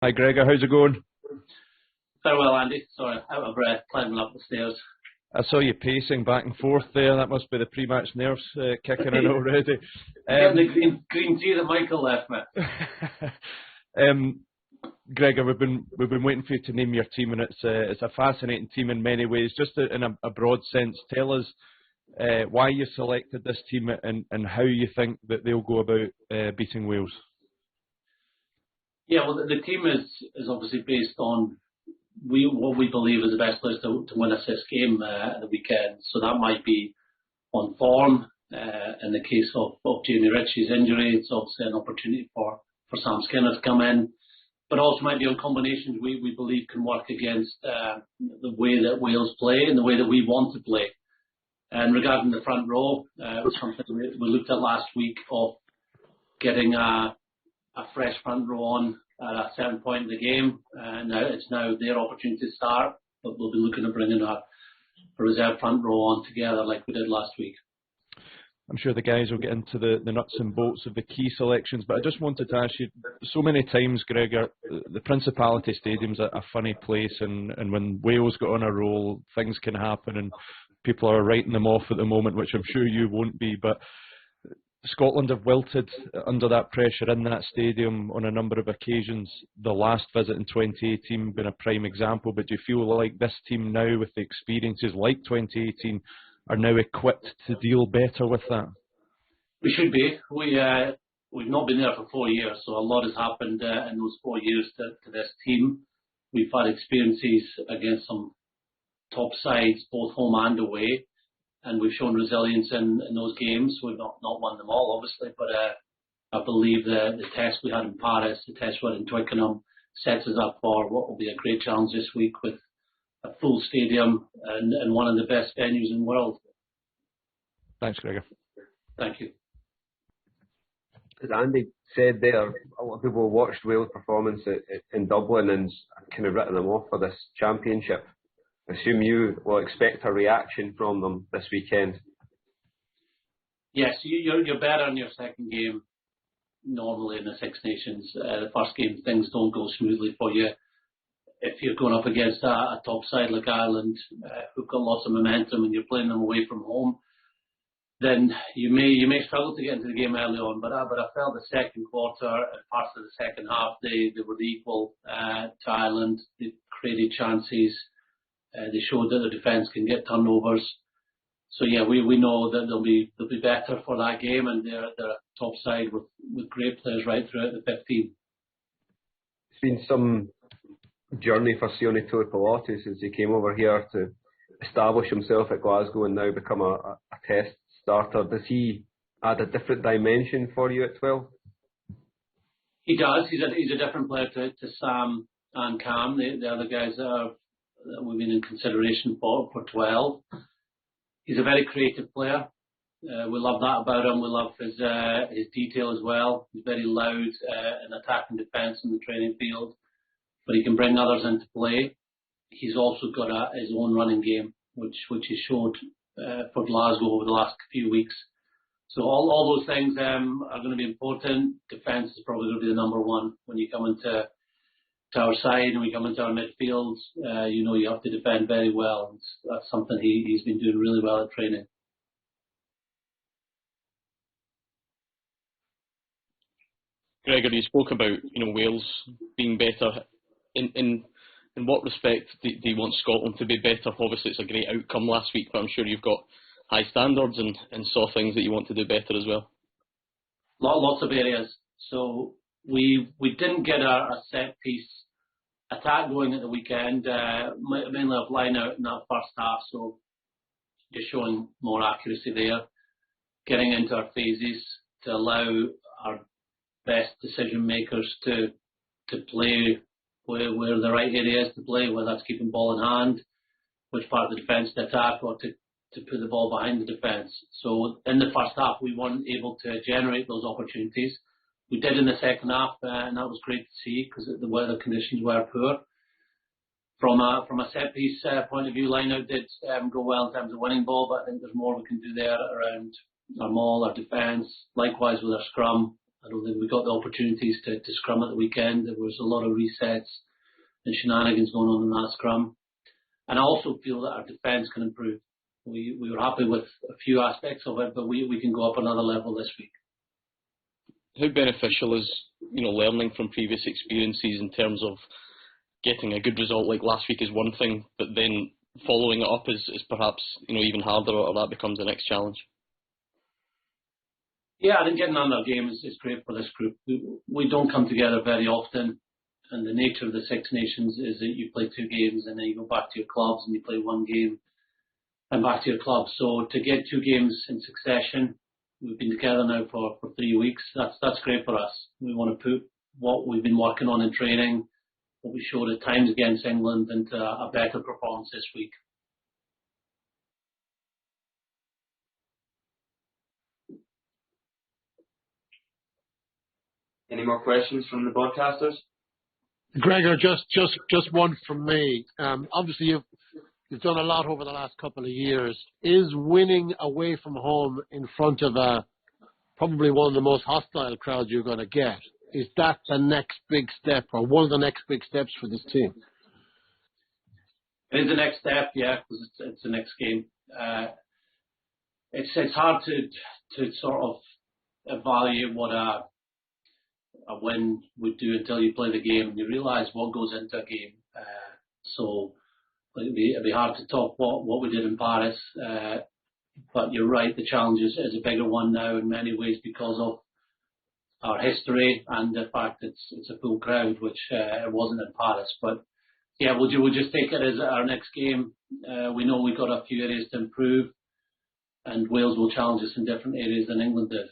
Hi Gregor, how's it going? Very well, Andy. Sorry, out of breath, climbing up the stairs. I saw you pacing back and forth there. That must be the pre-match nerves kicking in already. Getting the green tea that Michael left me. Gregor, we've been waiting for you to name your team, and it's a fascinating team in many ways. Just in a broad sense, tell us why you selected this team and how you think that they'll go about beating Wales. Yeah, well, the team is obviously based on what we believe is the best place to win us this game at the weekend. So that might be on form. In the case of Jamie Ritchie's injury, it's obviously an opportunity for Sam Skinner to come in. But also might be on combinations we believe can work against the way that Wales play and the way that we want to play. And regarding the front row, it was something we looked at last week of getting a fresh front row on at a certain point in the game. Now it's their opportunity to start, but we'll be looking at bringing a reserve front row on together like we did last week. I'm sure the guys will get into the nuts and bolts of the key selections, but I just wanted to ask you, so many times, Gregor, the Principality Stadium's a funny place, and when Wales got on a roll, things can happen, and people are writing them off at the moment, which I'm sure you won't be, but Scotland have wilted under that pressure in that stadium on a number of occasions. The last visit in 2018 being a prime example, but do you feel like this team now, with the experiences like 2018, are now equipped to deal better with that? We should be. We've not been there for 4 years, so a lot has happened in those 4 years to this team. We've had experiences against some top sides, both home and away, and we've shown resilience in those games. We've not won them all, obviously, but I believe the test we had in Paris, the test we had in Twickenham, sets us up for what will be a great challenge this week with a full stadium and one of the best venues in the world. Thanks, Gregor. Thank you. As Andy said there, a lot of people watched Wales' performance in Dublin and kind of written them off for this championship. I assume you will expect a reaction from them this weekend. Yes, you're better in your second game normally in the Six Nations. The first game, things don't go smoothly for you. If you're going up against a top side like Ireland, who've got lots of momentum, and you're playing them away from home, then you may struggle to get into the game early on. But I felt the second quarter and parts of the second half they were equal to Ireland. They created chances. They showed that the defence can get turnovers. So yeah, we know that they'll be better for that game, and they're a top side with great players right throughout the 15. It's been some journey for Sione Tuipulotu since he came over here to establish himself at Glasgow and now become a test starter. Does he add a different dimension for you at 12? He does. He's a different player to Sam and Cam, the other guys that we've been in consideration for 12. He's a very creative player. We love that about him. We love his detail as well. He's very loud in attack and defence in the training field, but he can bring others into play. He's also got his own running game, which he showed for Glasgow over the last few weeks. So all those things are going to be important. Defence is probably going to be the number one when you come into our side and we come into our midfield. You have to defend very well. That's something he's been doing really well at training. Gregor, you spoke about Wales being better. In what respect do you want Scotland to be better? Obviously, it's a great outcome last week, but I'm sure you've got high standards and saw things that you want to do better as well. Lots of areas. So we didn't get a set piece attack going at the weekend, mainly off line out in that first half. So just showing more accuracy there, getting into our phases to allow our best decision makers to play where the right area is to play, whether that's keeping ball in hand, which part of the defence to attack, or to put the ball behind the defence. So in the first half, we weren't able to generate those opportunities. We did in the second half, and that was great to see because the weather conditions were poor. From a set piece point of view, line-out did go well in terms of winning ball, but I think there's more we can do there around our maul, our defence, likewise with our scrum. I don't think we got the opportunities to scrum at the weekend. There was a lot of resets and shenanigans going on in that scrum. And I also feel that our defence can improve. We were happy with a few aspects of it, but we can go up another level this week. How beneficial is, learning from previous experiences in terms of getting a good result like last week is one thing, but then following it up is perhaps, even harder, or that becomes the next challenge? Yeah, I think getting on our game is great for this group. We don't come together very often, and the nature of the Six Nations is that you play 2 games and then you go back to your clubs and you play 1 game and back to your club. So to get 2 games in succession, we've been together now for 3 weeks. That's great for us. We want to put what we've been working on in training, what we showed at times against England, into a better performance this week. Any more questions from the broadcasters? Gregor, just one from me. Obviously, you've done a lot over the last couple of years. Is winning away from home in front of probably one of the most hostile crowds you're going to get, is that the next big step, or one of the next big steps for this team? It is the next step, yeah, because it's the next game. It's hard to sort of evaluate what a win would do until you play the game and you realise what goes into a game. So it'd be hard to talk what we did in Paris. But you're right, the challenge is a bigger one now in many ways because of our history and the fact it's a full crowd, which it wasn't in Paris. But yeah, we'll just take it as our next game. We know we've got a few areas to improve, and Wales will challenge us in different areas than England did.